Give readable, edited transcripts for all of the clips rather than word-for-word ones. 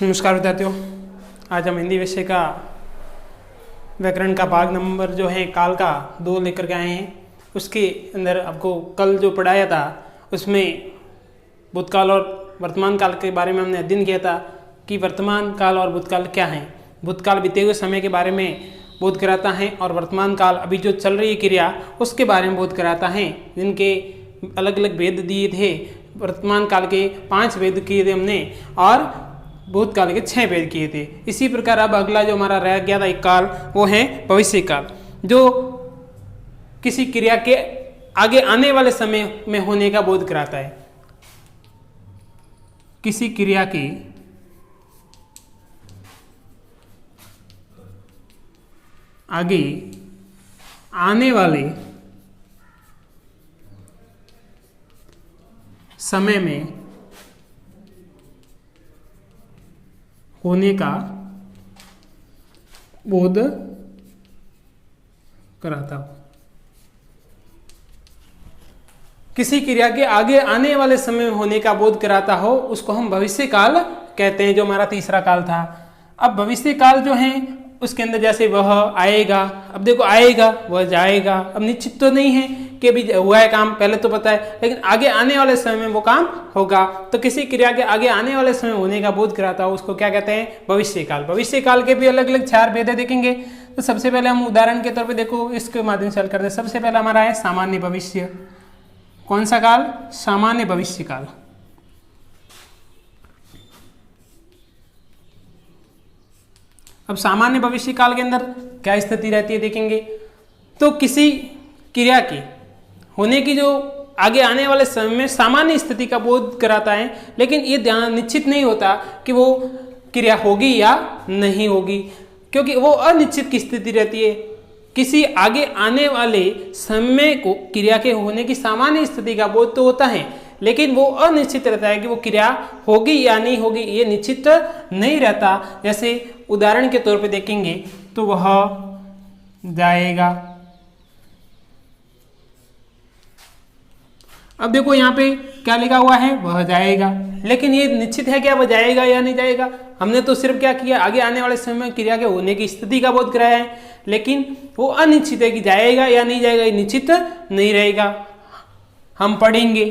नमस्कार विद्यार्थियों, आज हम हिंदी विषय का व्याकरण का भाग नंबर जो है काल का 2 लेकर के आए हैं। उसके अंदर आपको कल जो पढ़ाया था उसमें भूतकाल और वर्तमान काल के बारे में हमने अध्ययन किया था कि वर्तमान काल और भूतकाल क्या है। भूतकाल बीते हुए समय के बारे में बोध कराता है और वर्तमान काल अभी जो चल रही क्रिया उसके बारे में बोध कराता है, जिनके अलग अलग भेद दिए थे। वर्तमान काल के 5 भेद किए थे हमने और भूतकाल के 6 भेद किए थे। इसी प्रकार अब अगला जो हमारा रह गया था एक काल, वो है भविष्य काल, जो किसी क्रिया के आगे आने वाले समय में होने का बोध कराता है। किसी क्रिया के आगे आने वाले समय में होने का बोध कराता हो। किसी क्रिया के आगे आने वाले समय में होने का बोध कराता हो उसको हम भविष्य काल कहते हैं, जो हमारा तीसरा काल था। अब भविष्य काल जो है उसके अंदर जैसे वह आएगा, अब देखो आएगा वह जाएगा, अब निश्चित तो नहीं है कि अभी हुआ है काम, पहले तो पता है, लेकिन आगे आने वाले समय में वो काम होगा। तो किसी क्रिया के आगे आने वाले समय होने का बोध कराता हो उसको क्या कहते हैं? भविष्य काल। भविष्य काल के भी अलग अलग 4 भेद देखेंगे। तो सबसे पहले हम उदाहरण के तौर पे देखो इसके माध्यम से हल करते हैं। सबसे पहला हमारा है सामान्य भविष्य। कौन सा काल? सामान्य भविष्य काल। अब सामान्य भविष्य काल के अंदर क्या स्थिति रहती है देखेंगे। तो किसी क्रिया के होने की जो आगे आने वाले समय में सामान्य स्थिति का बोध कराता है, लेकिन ये ध्यान निश्चित नहीं होता कि वो क्रिया होगी या नहीं होगी, क्योंकि वो अनिश्चित की स्थिति रहती है। किसी आगे आने वाले समय को क्रिया के होने की सामान्य स्थिति का बोध तो होता है, लेकिन वो अनिश्चित रहता है कि वो क्रिया होगी या नहीं होगी, ये निश्चित नहीं रहता। जैसे उदाहरण के तौर पे देखेंगे तो वह जाएगा। अब देखो यहाँ पे क्या लिखा हुआ है? वह जाएगा, लेकिन ये निश्चित है क्या वह जाएगा या नहीं जाएगा? हमने तो सिर्फ क्या किया, आगे आने वाले समय में क्रिया के होने की स्थिति का बोध कराया है, लेकिन वो अनिश्चित है कि जाएगा या नहीं जाएगा, ये निश्चित नहीं रहेगा। हम पढ़ेंगे।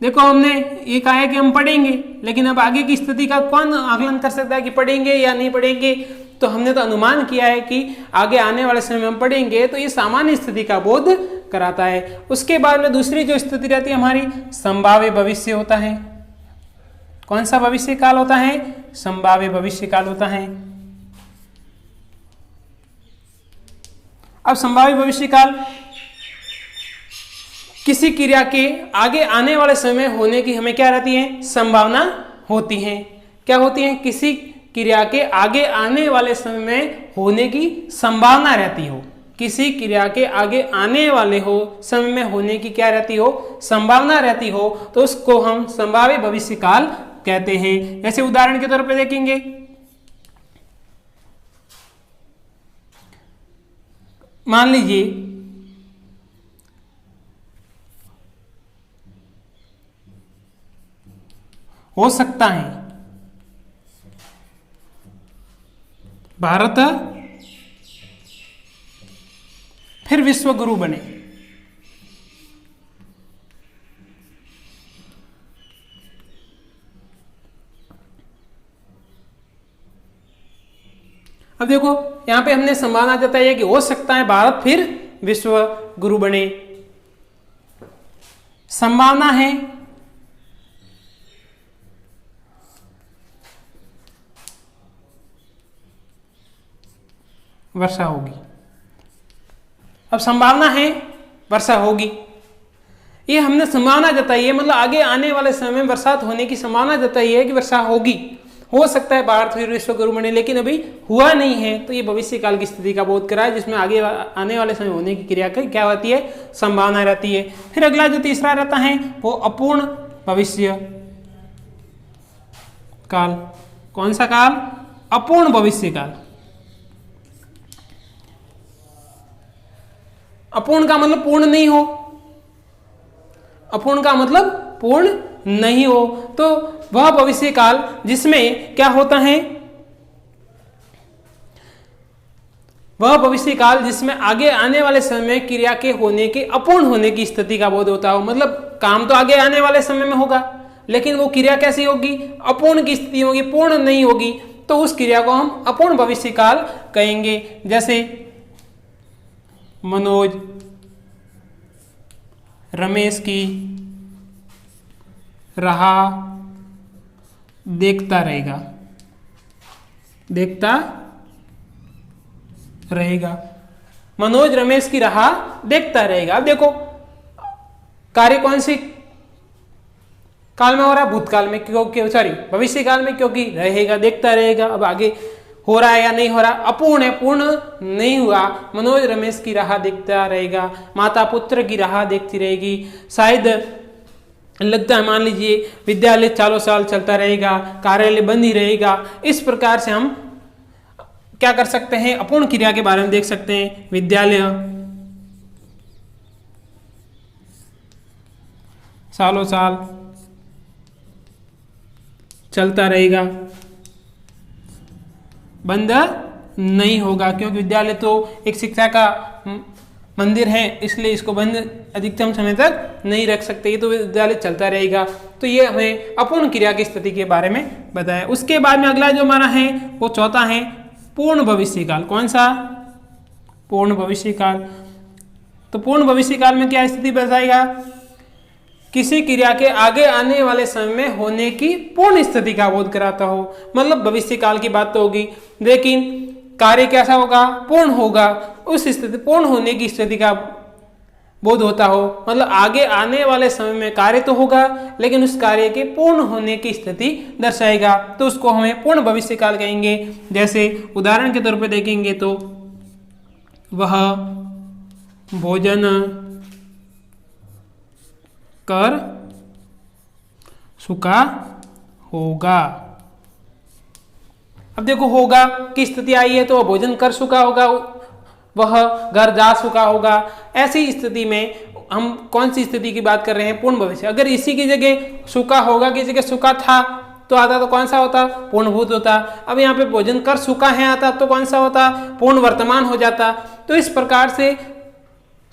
देखो हमने ये कहा है कि हम पढ़ेंगे, लेकिन अब आगे की स्थिति का कौन आकलन कर सकता है कि पढ़ेंगे या नहीं पढ़ेंगे? तो हमने तो अनुमान किया है कि आगे आने वाले समय में हम पढ़ेंगे, तो ये सामान्य स्थिति का बोध कराता है। उसके बाद में दूसरी जो स्थिति रहती है हमारी, संभाव्य भविष्य होता है। कौन सा भविष्य काल होता है? संभाव्य भविष्य काल होता है। अब संभाव्य भविष्य काल किसी क्रिया के आगे आने वाले समय होने की हमें क्या रहती है? संभावना होती है। क्या होती है? किसी क्रिया के आगे आने वाले समय में होने की संभावना रहती हो। किसी क्रिया के आगे आने वाले समय में होने की क्या रहती हो? संभावना रहती हो, तो उसको हम संभाव्य भविष्य काल कहते हैं। जैसे उदाहरण के तौर पे देखेंगे, मान लीजिए हो सकता है भारत फिर विश्व गुरु बने। अब देखो यहां पे हमने संभावना जताई है कि हो सकता है भारत फिर विश्व गुरु बने। संभावना है वर्षा होगी। अब संभावना है वर्षा होगी, ये हमने संभावना जताई है, मतलब आगे आने वाले समय में बरसात होने की संभावना जताई है कि वर्षा होगी। हो सकता है भारत फिर विश्व गुरु बने, लेकिन अभी हुआ नहीं है, तो ये भविष्य काल की स्थिति का बोध कराए, जिसमें आगे आने वाले समय होने की क्रिया की क्या होती है? संभावना रहती है। फिर अगला जो तीसरा रहता है वो अपूर्ण भविष्य काल। कौन सा काल? अपूर्ण भविष्य काल। अपूर्ण का मतलब पूर्ण नहीं हो, अपूर्ण का मतलब पूर्ण नहीं हो, तो वह भविष्य काल जिसमें क्या होता है, वह भविष्य काल जिसमें आगे आने वाले समय में क्रिया के होने के अपूर्ण होने की स्थिति का बोध होता हो। मतलब काम तो आगे आने वाले समय में होगा, लेकिन वो क्रिया कैसी होगी, अपूर्ण की स्थिति होगी, पूर्ण नहीं होगी, तो उस क्रिया को हम अपूर्ण भविष्य काल कहेंगे। जैसे मनोज रमेश की राह देखता रहेगा, देखता रहेगा। मनोज रमेश की राह देखता रहेगा। अब देखो कार्य कौन सी काल में हो रहा है, भूतकाल में, क्योंकि सॉरी भविष्य काल में, क्योंकि रहेगा, देखता रहेगा। अब आगे हो रहा है या नहीं हो रहा, अपूर्ण है, पूर्ण नहीं हुआ। मनोज रमेश की राह देखता रहेगा, माता पुत्र की राह देखती रहेगी। शायद लगता है, मान लीजिए विद्यालय चारों साल चलता रहेगा, कार्यालय बंद ही रहेगा। इस प्रकार से हम क्या कर सकते हैं, अपूर्ण क्रिया के बारे में देख सकते हैं। विद्यालय सालों साल चलता रहेगा, बंद नहीं होगा, क्योंकि विद्यालय तो एक शिक्षा का मंदिर है, इसलिए इसको बंद अधिकतम समय तक नहीं रख सकते। ये तो विद्यालय चलता रहेगा। तो ये हमें अपूर्ण क्रिया की स्थिति के बारे में बताया। उसके बाद में अगला जो हमारा है वो चौथा है पूर्ण भविष्य काल। कौन सा, पूर्ण भविष्य काल। तो पूर्ण भविष्य काल में क्या स्थिति बताएगा, किसी क्रिया के आगे आने वाले समय में होने की पूर्ण स्थिति का बोध कराता हो। मतलब भविष्य काल की बात तो होगी, लेकिन कार्य कैसा होगा, पूर्ण होगा, उस स्थिति पूर्ण होने की स्थिति का बोध होता हो। मतलब आगे आने वाले समय में कार्य तो होगा, लेकिन उस कार्य के पूर्ण होने की स्थिति दर्शाएगा, तो उसको हमें पूर्ण भविष्य काल कहेंगे। जैसे उदाहरण के तौर पे देखेंगे तो वह भोजन कर चुका होगा। अब देखो होगा की स्थिति आई है, तो वह भोजन कर चुका होगा, वह घर जा चुका होगा। ऐसी स्थिति में हम कौन सी स्थिति की बात कर रहे हैं, पूर्ण भविष्य। अगर इसी की जगह चुका होगा की जगह चुका था तो आता तो कौन सा होता, पूर्णभूत होता। अब यहाँ पे भोजन कर चुका है आता तो कौन सा होता, पूर्ण वर्तमान हो जाता। तो इस प्रकार से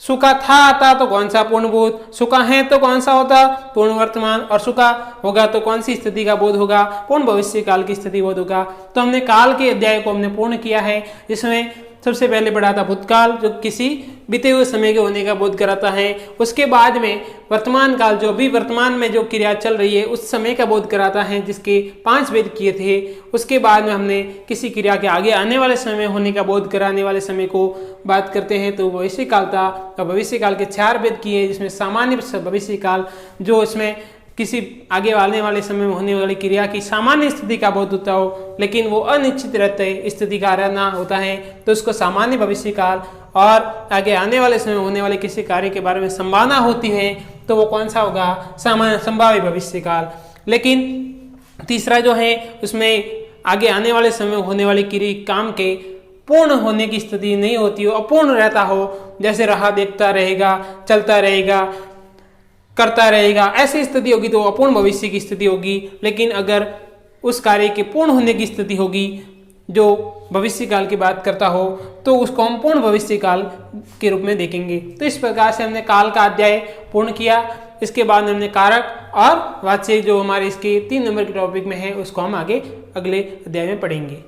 सुखा था आता तो कौन सा, पूर्णभूत। सुखा है तो कौन सा होता, पूर्ण वर्तमान। और सुखा होगा तो कौन सी स्थिति का बोध होगा, पूर्ण भविष्य काल की स्थिति बोध होगा। तो हमने काल के अध्याय को हमने पूर्ण किया है, जिसमें सबसे पहले पढ़ा था भूतकाल, जो किसी बीते हुए समय के होने का बोध कराता है। उसके बाद में वर्तमान काल, जो भी वर्तमान में जो क्रिया चल रही है उस समय का बोध कराता है, जिसके 5 भेद किए थे। उसके बाद में हमने किसी क्रिया के आगे आने वाले समय होने का बोध कराने वाले समय को बात करते हैं, तो भविष्य काल था। तो भविष्य काल के 4 भेद किए, जिसमें सामान्य भविष्य काल, जो इसमें किसी आगे आने वाले समय में होने वाली क्रिया की सामान्य स्थिति का बोध होता हो, लेकिन वो अनिश्चित रहते है, स्थिति का रहना होता है, तो उसको सामान्य भविष्य काल। और आगे आने वाले समय होने वाले किसी कार्य के बारे में संभावना होती है, तो वो कौन सा होगा, सामान्य संभाव्य भविष्य काल। लेकिन तीसरा जो है उसमें आगे आने वाले समय होने वाली क्रिया काम के पूर्ण होने की स्थिति नहीं होती हो, अपूर्ण रहता हो। जैसे राह देखता रहेगा, चलता रहेगा, करता रहेगा, ऐसी स्थिति होगी तो अपूर्ण भविष्य की स्थिति होगी। लेकिन अगर उस कार्य के पूर्ण होने की स्थिति होगी जो भविष्य काल की बात करता हो, तो उसको हम पूर्ण भविष्य काल के रूप में देखेंगे। तो इस प्रकार से हमने काल का अध्याय पूर्ण किया। इसके बाद हमने कारक और वाच्य, जो हमारे इसके 3 नंबर के टॉपिक में है, उसको हम आगे अगले अध्याय में पढ़ेंगे।